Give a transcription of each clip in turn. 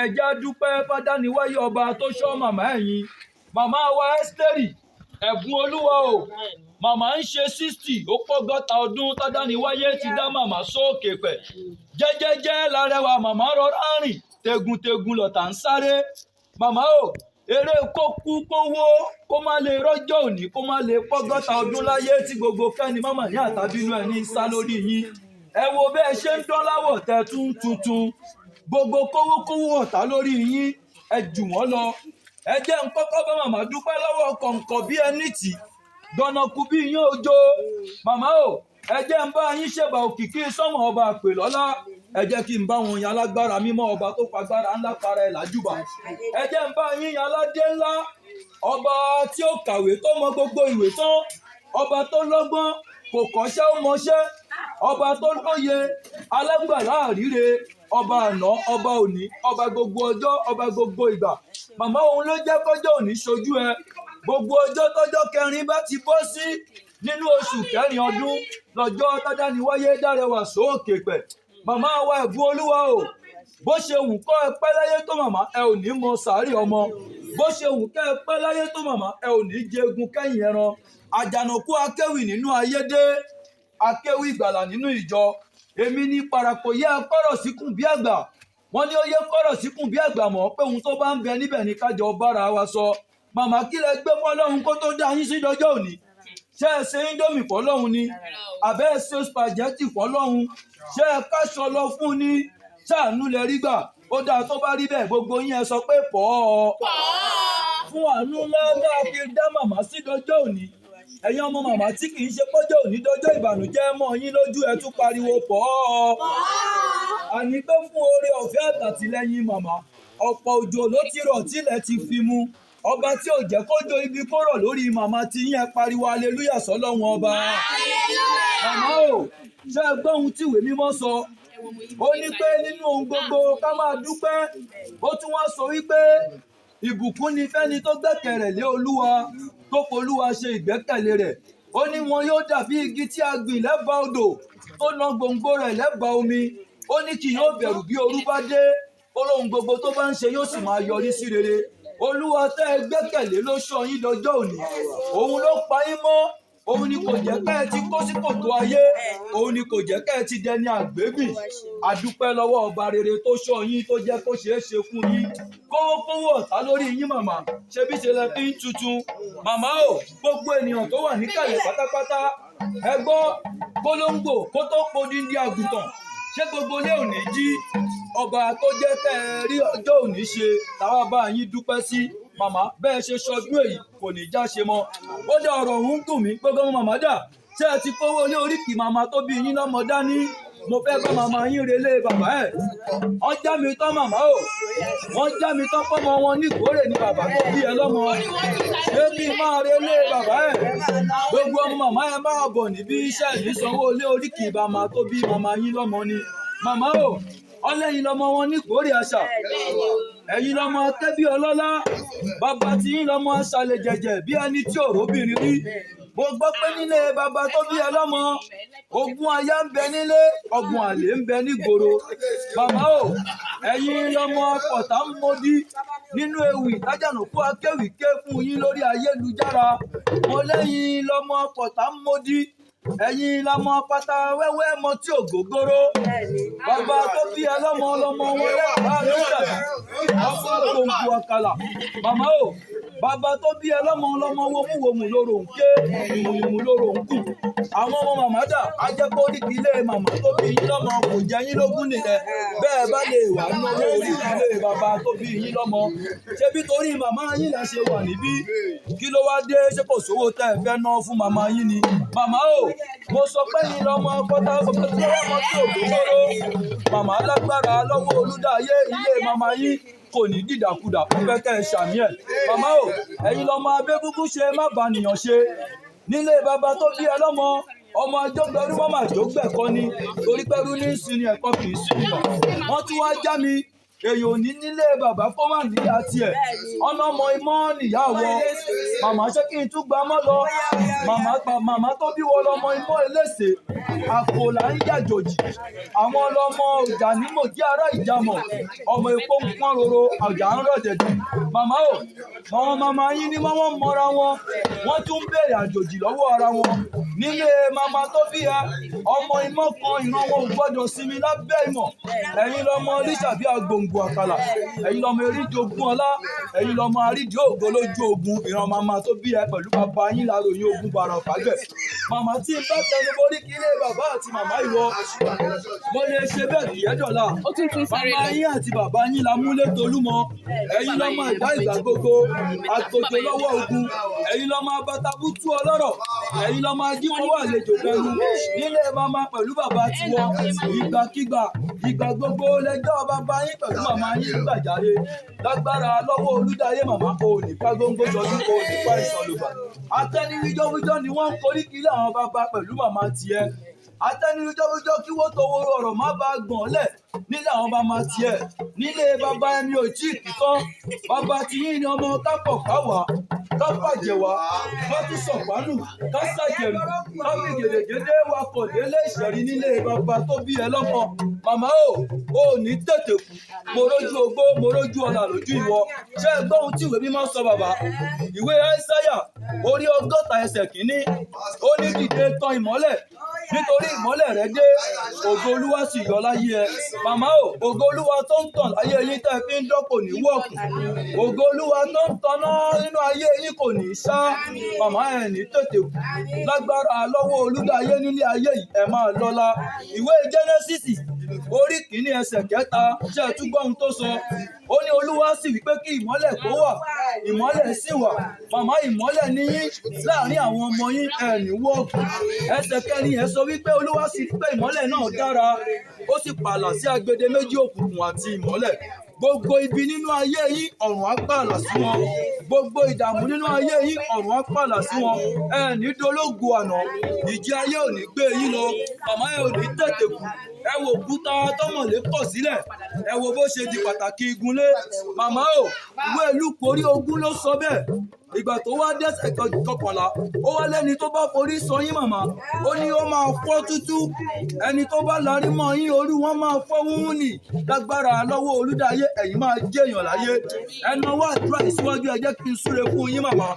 ẹja dúpẹ́ fádániwáyé ọba tó ṣọ́ màmá ẹ̀yìn màmá wa Ẹ́sítérì ẹ̀bùn olúwa o màmá ń ṣe 60 ó pọ́gọ́ta ọdún tádániwáyé ti dá màmá sókè pẹ̀ jẹ́jẹ́jẹ́ lárẹwà màmá rọra rìn tegun-tegun lọ̀tá ń sáré màmá o eré kó kú kó wó kó má lè rọ́jọ́ òní kó má lè pọ́gọ́ta ọdún láyé tí gbogbo kẹ́ni mọ́mọ́ ní àtàbínú ẹ̀ ní sá lórí yín ẹ wo bẹ́ẹ̀ ṣe ń dán láwọ̀ tẹ́ tuntun gbogbo kówókówó ọ̀tá lórí yín ẹ jù wọ́n lọ ẹ jẹ́ ń kọ́kọ́ bá màmá dúpẹ́ lọ́wọ́ kọ̀ǹkọ̀ bí ẹni tì gbọ̀nàkú bí yín òjò màmá o ẹ jẹ́ ń bá yín ṣèbà òkìkí sọ́mọ̀ ọba àpè lọ́lá ẹ jẹ́ kí n bá wọn yan alágbára mímọ́ ọba tó fagbára ńlá para ẹ̀ lájúbà ẹ jẹ́ ń bá yín yan aládé ńlá ọba tí ó kàwé tó mọ gbogbo ìwé tán ọba tó lọ́gbọ́n kò kọ́ṣẹ́ ó mọṣẹ́ ọba tó lóye alágbàlá àríre ọba àná ọba òní ọba gbogbo ọjọ́ ọba gbogbo ìgbà màmá òun ló jẹ́ kọjọ́ òní ṣojú ẹ gbogbo ọjọ́ tọ́jọ́ kẹrin bá ti bọ́ sí nínú oṣù kẹrin ọdún lọ́jọ́ tádániwáyé dárẹwà sókè pẹ̀ màmá wa ẹ̀bùn olúwa o bó ṣe wù kọ́ ẹ pẹ́ láyé tó màmá ẹ ò ní mọ sàárì ọmọ bó ṣe wù kẹ́ ẹ pẹ́ láyé tó màmá ẹ ò ní jẹgun kẹ́yìn ẹran àjànàkú akéwì nínú ayédè akéwì ìgbàlà nínú ìjọ èmi ní parapọ̀ yẹ kọ́rọ̀ síkùn bí àgbà wọ́n ní ó yẹ kọ́rọ̀ síkùn bí àgbà mọ̀ pé ohun tó bá ń bẹ níbẹ̀ ní kájọ bára wa sọ màmá kí lẹ gbé fọ́lọ́run kó tó dá yín sí dọjọ́ òní ṣé ẹ ṣe índómì fọ́lọ́run ni àbẹ́ ẹ ṣe spaghetti fọ́lọ́run ṣé ẹ káṣọ lọ fún ni ṣàánú lẹ rí gbà ó dáa tó bá rí bẹ́ẹ̀ gbogbo yín ẹ sọ pé pọ̀ ọ́ fún àánú lọ́dọ̀ kí dá màmá sí dọjọ́ òní ẹ̀yin ọmọ màmá tí kì í ṣe pọ́jọ́ òní dọjọ́ ìbànújẹ́ mọ́ yín lójú ẹ tún pariwo pọ̀ ọ́ àní pé fún oore ọ̀fẹ́ àtàtìlẹ́yìn màmá ọ̀pọ̀ òjò ló ti rọ̀ tílẹ̀ ti fi mu ọba tí ò jẹ́ kójó ibi kó rọ̀ lórí màmá tí yín ẹ pariwo aleluya sọ́lọ́run ọba màmá o ṣé ẹ gbọ́ ohun tí ìwé mímọ́ sọ ó ní pé nínú ohun gbogbo ká máa dúpẹ́ ó tún wá sọ wípé ìbùkún ni fẹ́ni tó gbẹ́kẹ̀rẹ̀ lé olúwa tó folúwa ṣe ìgbẹ́kẹ̀lé rẹ̀ ó ní wọn yóò dàbí igi tí a gbìn lẹ́bàá odò tó na gbòǹgbò rẹ̀ lẹ́bàá omi ó ní kì yóò bẹ̀rù bí ooru bá dé ó lóhun gbogbo tó bá ń ṣe yóò sì máa yọrí sí rere olúwa tẹ́ ẹ gbẹ́kẹ̀lé ló ṣọ́ yín dọjọ́ òní òun ló pa yín mọ́ òun ni kò jẹ́ kẹ́ ẹ ti kó sí kòtò ayé òun ni kò jẹ́ kẹ́ ẹ ti dẹni àgbébì àdúpẹ́ lọ́wọ́ ọba rere tó ṣọ́ yín tó jẹ́ kó ṣeé ṣe fún yín kówókówó ọ̀tá lórí yín màmá ṣebí ṣe lẹ fi ń tuntun màmá o gbogbo ènìyàn tó wà níkàlẹ̀ pátápátá ẹ gbọ́ polongo kó tó podindi àgùntàn ṣé gbogbo ilé òní jí ọba tó jẹ́ kẹ́ ẹ rí ọjọ́ òní ṣe táwa bá yín dúpẹ́ sí màmá bẹ́ẹ̀ ṣe ṣọdún èyí kò ní já ṣe mọ́ ó dá ọ̀rọ̀ òun dùn mí gbogbo ọmọ màmá dà ṣé ẹ ti kówó ilé oríkì màmá tó bí yín lọ́mọ dání mo fẹ́ bá màmá yín relé bàbá ẹ̀ wọ́n já mi tán màmá o wọ́n já mi tán fọ́mọ wọn ní ìkórè ní bàbá tó bí ẹ lọ́mọ ṣé kí n máa relé bàbá ẹ̀ gbogbo ọmọ màmá ẹ máa bọ̀ níbí iṣẹ́ ìsanwó ilé oríkì màmá tó bí màmá yín lọ́mọ ni màmá o ọlẹ́yin lọ́mọ wọn ní ìkórè àṣà ẹ̀yin lọ́mọ tẹ́bí ọlọ́lá bàbá tí yín lọ́mọ aṣàlẹ̀ jẹ̀jẹ̀ bí ẹni tí ò róbìnrin rí mo gbọ́ pé nílé bàbá tó bí ẹ lọ́mọ ogún aya ń bẹ nílé ọgbọ̀n àlè ń bẹ nígboro màmá o ẹ̀yin lọ́mọ pọ̀tà ń mọdí nínú ewì tájànùkú akéwì ké fún yín lórí ayélujára mo lẹ́yìn lọ́mọ pọ̀tà ń mọdí ẹ̀yin lọ́mọ pátá wẹ́wẹ́ mọ tí ò gógóró bàbá tó bí ẹ lọ́mọ ọlọ́mọ wọn lẹ́kọ̀ọ́ àlùdàbí ọkọ̀ gbòǹgbò àkàlà màmá o bàbá tó bí ẹ lọ́mọ ọlọ́mọ wòmúwòmù lóró ń ké ìmùmù lóró ń kù àwọn ọmọ màmá dà á jẹ́ kó rí ilé màmá tó bí yín lọ́mọ kò jẹ́ yín lógún nìyẹn bẹ́ẹ̀ bá lè wà náwó orí ilé bàbá tó bí yín lọ́mọ ṣebí torí màmá yín lẹ ṣe wà níbí kí ló wá dé ṣé kò sówó tẹ́ ẹ fẹ́ ná fún màmá yín ni màmá o mo sọ pé yín lọ́mọ pátá ọmọ tí ò gbóró màmá lágbára lọ́wọ́ olúdáyé ilé màmá yín kò ní dìdàkudà fún fẹ́kẹ́ ṣàmì ẹ̀ màmá o ẹ̀yin lọ́mọ abẹ́gúngún ṣe má bànìyàn ṣe nílé bàbá tó bí ẹ lọ́mọ ọmọ ajógbẹrú wọn mà jó gbẹ̀kọ́ ni torí pẹ́rú ní ìsinmi ẹ̀kọ́ kì í sí nìyàn wọ́n tún wá já mi èyàn ò ní nílé bàbá kó má níyà tiẹ̀ ọlọ́mọ imọ́ nìyàwó màmá ṣé kí n tún gba mọ́ lọ màmá tó bí wọ́n lọ́mọ imọ́ eléṣe àpò là ń yàjòjì àwọn ọlọ́mọ ọjà nímò jí ará ìjàmọ̀ ọmọ epo ń pọ́n roro ọjà ń rọ̀ dẹ̀dẹ̀ màmá o àwọn màmá yín ni wọ́n mọ́ra wọn wọ́n tún béèrè àjòjì lọ́wọ́ ara wọn nílé màmá tó bí ẹ ọmọ imọ́ kan ìran wọn ò gbọ́dọ̀ sinmi lábẹ́ ìmọ̀ ẹ̀yin lọ́mọ oníṣàbí agbòǹgbò àkàlà ẹ̀yin lọ́mọ eríjì ogun ọlá ẹ̀yin lọ́mọ àrídìí ògo lójú ogun ìran màmá tó bí ẹ pẹ̀lú bàbá yín láròyìn ogun bàrà ọ̀fàgbẹ̀ màmá tí ń bá tẹnu borí kí ilé bàbá àti màmá ìwọ mo lè ṣe bẹ́ẹ̀ kì í yẹ́dọ̀lá màmá yín àti bàbá yín la múlé tolúmọ ẹ̀yin lọ́mọ ẹ̀dá ìgbà gbogbo àgbòjò lọ́wọ́ ogun ẹ̀yin lọ́mọ abatabútú ọlọ́rọ̀ ẹ̀yin lọ́mọ ajímọ̀wọ́ àlejò pẹ̀lú nílé màmá pẹ̀lú bàbá tiwọn ìgbàkígbà ìgbà gbogbo lẹ́jọ́ bàbá yín pẹ̀lú màmá yín gbàjáre lágbára lọ́wọ́ olúdáyé màmá kò ní ká góńgó sọdún kò ní pa ìsọlùbà atẹniwíjọ́wíjọ́ ni wọ́n ń korí kiri àwọn bàbá pẹ̀lú màmá tiẹ̀ atẹniwíjọ́wíjọ́ kí wọ́n tọwọ́ ọ̀rọ̀ má bàa gbọ̀n lẹ̀ nílé àwọn bàbá tiẹ̀ nílé bàbá ẹni ò tí ì kíkọ́ bàbá tiyín ni ọmọ kápọ̀ káwà kápàjẹ̀wà kátúsọ̀pánù kásàjẹ̀rù kábí gèdègèdè wakọ̀ délé ìṣẹ̀rí nílé bàbá tó bí ẹ lọ́mọ màmá ò ní tètè kú mo rójú ogbó mo rójú ọ̀nà lójú ìwọ ṣé ẹ gbọ́ ohun tí ìwé mímọ́ sọ bàbá ìwé Áísáyà orí 60 ẹsẹ̀ kìíní ó ní dìde tàn ìmọ́lẹ̀ nítorí ìmọ́lẹ̀ rẹ dé ògo olúwa sì yọ láyé ẹ màmá ògo olúwa tó ń tàn láyé yín tẹ́ fi ń dọ́kò ní wọ́ọ̀kù ògo olúwa tó ń tanná nínú ayé yín kò ní sá màmá ẹ̀ ní tètè kù lágbára lọ́wọ́ olúdáyé nílé ayé yìí ẹ máa lọ́lá ìwé Jẹ́nẹ́sísì orí kìíní ẹsẹ̀ 3 ṣe túbọ̀ ohun tó sọ ó ní olúwa sì wípé kí ìmọ́lẹ̀ kó wà ìmọ́lẹ̀ sì wà màmá ìmọ́lẹ̀ ní yín láàrin àwọn ọmọ yín ẹ̀ ní wọ́ọ̀kù ẹsẹ̀ 4 ẹ̀ sọ wípé olúwa sì rí pé ìmọ́lẹ̀ náà dára ó sì pààlà sí agbede méjì òkùnkùn àti ìmọ́lẹ̀ gbogbo ibi nínú ayé yín ọ̀run á pààlà sí wọn gbogbo ìdààmú nínú ayé yín ọ̀run á pààlà sí wọn ẹ ní dológo àná ìjì ayé ò ní gbé yín lọ màmá ẹ ò ní tètè kú ẹ wo òkúta tọmọlé kọ̀ sílẹ̀ ẹ wo bó ṣe di pàtàkì igunlé màmá ìwé Lúùkù orí 20 ló sọ bẹ́ẹ̀ ìgbà tó wá dẹ́sẹ̀ 11 ó wá lẹ́ni tó bá forí sọ yín màmá ó ní ó máa fọ́ tútú ẹni tó bá larí mọ́ yín orí wọn máa fọ́ wúwú nì lágbára lọ́wọ́ olúdáyé ẹ̀yin máa jẹ́yàn láyé ẹnu wá àdúrà ìsíwájú ẹ jẹ́ kí n súre fún yín màmá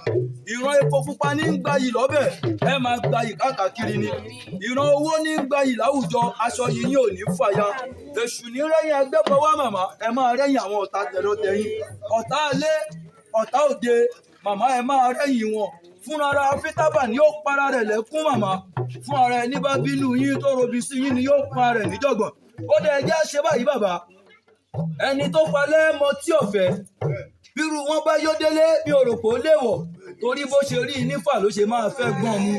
ìran epo pupa ní ń gbayì lọ́bẹ̀ ẹ máa gbayì káàkiri ni ìran owó ní ń gbayì láwùjọ aṣọ yìí yín ò ní fàya èṣù ní rẹ́yìn ẹgbẹ́ bọ́wá màmá ẹ máa rẹ́yìn àwọn ọ̀tá tẹ̀lọ́tẹ̀yìn ọ̀tá ilé ọ̀tá òde màmá ẹ máa rẹ́yìn wọn fúnra ara fítàbà ni yóò para rẹ̀ lẹ́kún màmá fún ara ẹni bá bínú yín tó robi sí yín ni yóò pa rẹ̀ níjọ̀gbọ̀n ó dẹ̀ ẹjẹ́ ṣe báyìí bàbá ẹni tó palẹ̀ mọ́ tí ọ̀fẹ́ bírú wọn bá yó délé bí òròpó léwọ̀ torí bó ṣe rí nífà ló ṣe máa fẹ́ gbọ́n mu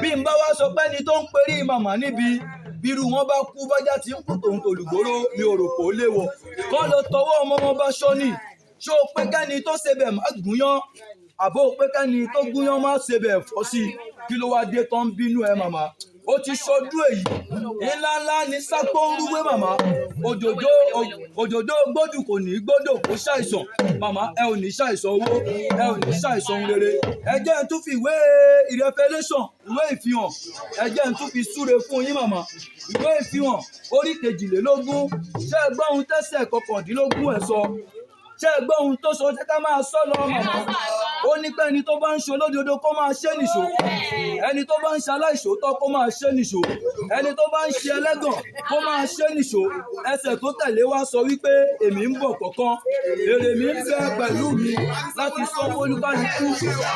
bí n bá wá sọ pé ẹni tó ń perí màmá níbi bírú wọn bá kú bájá tí ń kú tòun tòlùgbòrò bí òròpó léwọ̀ kọ́ ló tọwọ́ ọmọ wọn bá ṣọ́ni ṣó pé kẹ́ni tó ṣe bẹ̀ má gúnyán àbó pé kẹ́ni tó gúnyán má ṣe bẹ̀ fọ́ sí kí ló wá dé tán bínú ẹ màmá ó ti ṣọdún èyí ńláńlá ní sápó ń rúwé màmá òjòjò gbódù kò ní gbódò kó ṣàìsàn màmá ẹ ò ní ṣàìsàn owó ẹ ò ní ṣàìsàn rere ẹ jẹ́ n tún fi ìwé Revelation ìwé ìfihàn ẹ jẹ́ n tún fi súre fún yín màmá ìwé ìfihàn orí 22 ṣé ẹ gbọ́ ohun tẹ́sẹ̀ 19 ẹ̀ sọ ṣé ẹ gbọ́ ohun tó sọ ṣé ká máa sọ lọ màmá ó ní pé ẹni tó bá ń ṣe olódodo kó máa ṣe nìṣó ẹni tó bá ń ṣe aláìṣòótọ́ kó máa ṣe nìṣó ẹni tó bá ń ṣe ẹlẹ́gàn kó máa ṣe nìṣó ẹsẹ̀ tó tẹ̀lé wá sọ wípé èmi ń bọ̀ kọ̀ọ̀kan èrè mi ń bẹ pẹ̀lú mi láti sọ olúkálukú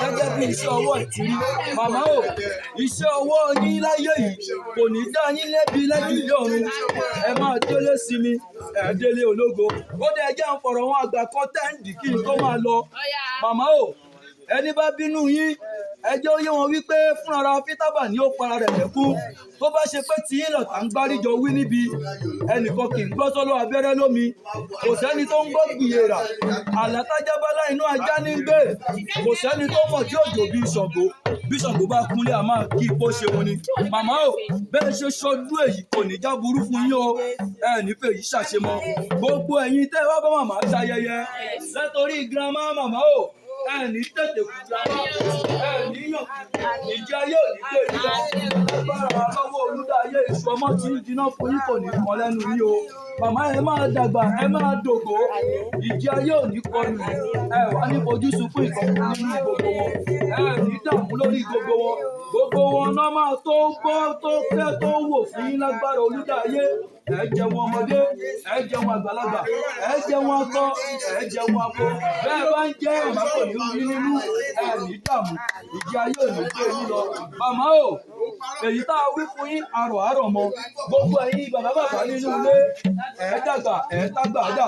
gẹ́gẹ́ bí iṣẹ́ ọwọ́ ìtìrí màmá iṣẹ́ ọwọ́ yín láyé yìí kò ní dá yín lẹ́bi lẹ́yìn ilé ọ̀run ẹ máa délé sí mi ẹ délé ológo ó dẹ̀ jẹ́ ń fọ̀rọ̀ wọn àgbà kan tẹ́ǹdì kí n tó máa lọ màmá ẹni bá bínú yín ẹ jẹ́ ó yé wọn wípé fún ara fítàbà ni ó para rẹ̀ lẹ́kún tó bá ṣe pé tí ìlọ̀tà ń gbáríjọ wí níbi ẹnìkan kì í gbọ́ sọ́lọ́ abẹ́rẹ́ lómi kò sẹ́ni tó ń gbọ́ gbìyèrà àlátájábálá inú ajá ní gbé kò sẹ́ni tó mọ̀ tí òjò bí Ṣàngó bá kúnlé a máa kí ipò ṣe wọn ni. Màmá o bẹ́ẹ̀ ṣe ṣọdún èyí kò ní já burú fún yín o ẹ nífẹ̀ẹ́ yìí ṣàṣemọ gbogbo ẹ̀yin tẹ́ wá bá màmá ṣayẹyẹ látòrí girama màmá o ẹ ní tètè kú girama ẹ níyàn ìjà yóò ní pé ìjọ lágbára lọ́wọ́ olúdáyé èso ọmọ tí ń jiná fún yín kò ní kan lẹ́nu yín o. Màmá ẹ máa dàgbà ẹ máa dògbò ìjà yóò ní kọlù ẹ wá ní fojú sunkún ìkọ̀kọ̀ nínú gbogbo wọn ẹ ní dààmú lórí gbogbo wọn náà máa tó gbọ́ tó fẹ́ tó wò fún yín lágbára olúdáyé ẹ jẹun ọmọdé ẹ jẹun àgbàlagbà ẹ jẹun akọ ẹ jẹun abo bẹ́ẹ̀ bá ń jẹ ọmọ kò ní rí nínú ẹ ní dààmú ìjà yóò ní gbé yín lọ. Màmá o èyí tá a wí fún yín àrọ̀ mọ gbogbo ẹ̀yin bàbá nínú ilé ẹ dàgbà ẹ tágbà dà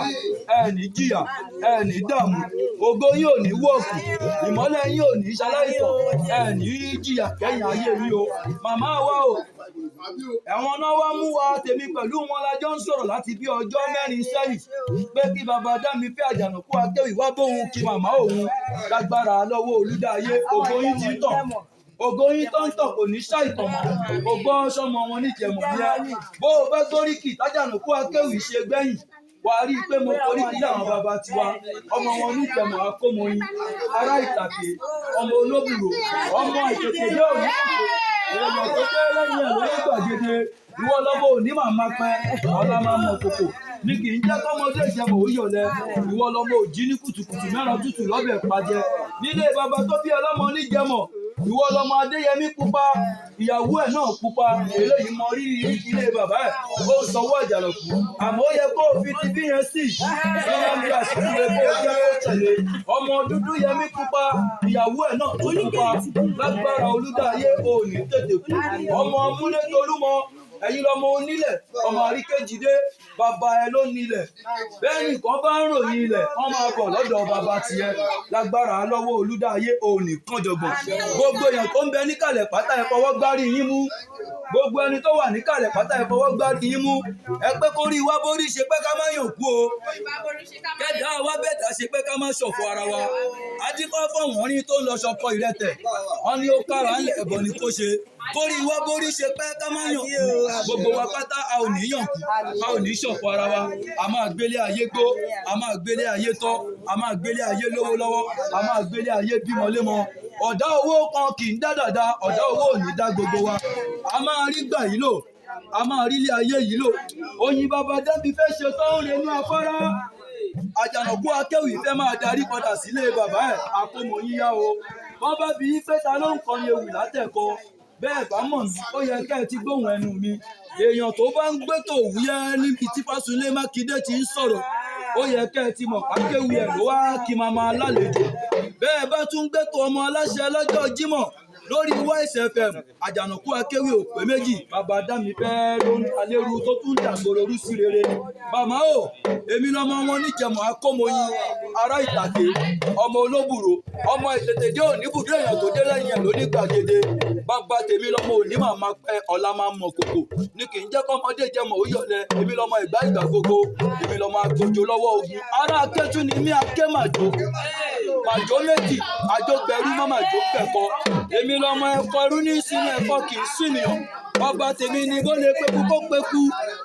ẹ ní jìyà ẹ ní dààmú ògo yín ò ní wọ̀kù ìmọ́lẹ̀ yín ò ní ṣaláìtàn ẹ ní jìyà kẹ́yìn ayé mi o. Màmá wa o ẹ̀wọ̀n náà wá mú wa tèmi pẹ̀lú wọn lájọ́ ń sọ̀rọ̀ láti bí ọjọ́ 4 sẹ́yìn pé kí bàbá Dámifẹ́ Àjànàkú Akéwì wá bóun kí màmá òun lágbára lọ́wọ́ olúdáyé ògo yín ti tàn ògo yín tó ń tàn kò ní ṣàìtàn mọ́ ògbó sọmọ wọn níjẹ̀mọ̀ ní bó o bá gbóríkì t'Àjànàkú Akéwì ṣe gbẹ̀yìn wàá rí i pé mo foríkì àwọn bàbá tiwa ọmọ wọn níjẹ̀mọ̀ akómoyin ará Ìtàkè ọmọ Olóbùrò ọmọ Ìtètèdé òní èèyàn tó pé lẹ́yìn ẹ̀ lórí gbàgede ìwọ lọ́mọ òní màmá pẹ́ ọlá máa mọ kòkò ní kì í jẹ́ kọ́mọdé ìjẹmọ̀ òyọ̀lẹ̀ ìwọ lọ́mọ òjí ní kùtùkùtù mẹ́ràn tútù lọ́bẹ̀ pàjẹ́ nílé bàbá tó bí ọlọ́mọ níjẹmọ̀ ìwọ lọ́mọ Adéyẹmí pupa ìyàwó ẹ̀ náà pupa eléyìí mọ rí ilé bàbá ẹ̀ ó sanwó Àjànàkú àmọ́ ó yẹ kó o fi ti bí yẹn sí ìyẹn àṣìṣe kó o jẹ́ ó tẹ̀lé ọmọ dúdú Yẹmí pupa ìyàwó ẹ̀ náà tó pupa lágbára olúdáyé ò ní tètè kú ọmọ Múlétolúmọ ẹ̀yin lọ́mọ onílẹ̀ ọmọ Àríkéjìdé bàbá ẹ ló nílẹ̀ bẹ́ẹ̀ nìkan bá ń ròyìn ilẹ̀ wọ́n máa bọ̀ lọ́dọ̀ bàbá tiẹ̀ lágbára lọ́wọ́ olúdáyé òní kànjọ̀gbọ̀n gbogbo èèyàn tó ń bẹ níkàlẹ̀ pátá ẹ fọwọ́ gbárí yín mú gbogbo ẹni tó wà níkàlẹ̀ pátá ẹ fọwọ́ gbárí yín mú ẹ pé kórí wá borí ṣe pé ká má yàn kú o kẹ́dà wá bẹ́tà ṣe pé ká má ṣọ̀fọ̀ ara wa adíkọ́ fọ̀wọ́n rí tó ń lọ ṣọkọ ìrẹtẹ̀ wọ́n ní ó kára ńlẹ̀ ẹ̀bọ̀ ni kó ṣe kórí wá borí ṣe pé ká má yàn kú gbogbo wa pátá a ò ní yàn kú a ò ní ṣọ̀fọ̀ ara wa a máa gbélé ayé gbó a máa gbélé ayé tọ́ a máa gbélé ayé lówó lọ́wọ́ a máa gbélé ayé bímọ lémọ ọ̀dá owó kan kì í dá dàda ọ̀dá owó ò ní dá gbogbo wa a máa rí gbà yìí lò a máa rí ilé ayé yìí lò oyin bàbá Dámifẹ́ ṣe tó ń renú afárá Àjànàkú Akéwì fẹ́ máa darí padà sílé bàbá ẹ̀ àkómọ yíyá o wọ́n bá bí pé ta ló ń kọrin ewì látẹ̀kọ́ bẹ́ẹ̀ bá mọ̀ mí ó yẹ kẹ́ ẹ ti gbóhùn ẹnu mi èèyàn tó bá ń gbé tó wúyẹ́ níbi tí Fásunlé Mákindé ti ń sọ̀rọ̀ ó yẹ kẹ́ ẹ ti mọ̀ Akéwì ẹ̀ ló wá kí màmá alálejò bẹ́ẹ̀ bá tún gbé tó ọmọ aláṣẹ lọ́jọ́ Jímọ̀ lórí Wise FM Àjànàkú Akéwì ò pé méjì bàbá Dámifẹ́ ló ń talérú tó tún dàgbòrò rú sí rere màmá o èmi lọmọ wọn níjẹ̀mọ̀ akómoyin ará Ìtàkè ọmọ Olóbùrò ọmọ Ìtètèdé òní bùdó èèyàn tó dé lẹ́yìn ẹ̀ lóní gbàgede bàbá tèmi lọmọ òní màmá pẹ́ ọ̀la máa mọ̀ kòkò ní kì í jẹ́ kọ́mọdé jẹmọ̀ ó yọ̀lẹ̀ èmi lọmọ ìgbà gbogbo èmi lọmọ agbójo lọ́wọ́ ogun ará Akétú ni mí aké màjò méjì àjọgbẹ̀rú mọ́ màjò pẹ̀kọ́ èmi lọmọ ẹ̀kọ́ ẹrú ní sínú ẹ̀kọ́ kì í sìnìyàn ọba tèmi ni bó lè peku kó peku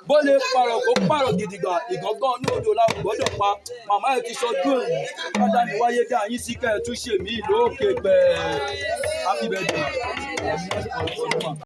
bó lè pààrọ̀ kó pààrọ̀ gidigba ìgàngán ní odò la gbọ́dọ̀ pa màmá ẹ̀ ti sọdún èyí padà ní wáyé dá yín sí kẹ́ ẹ̀ tún ṣèmí lókè pẹ́ẹ́ happy birthday.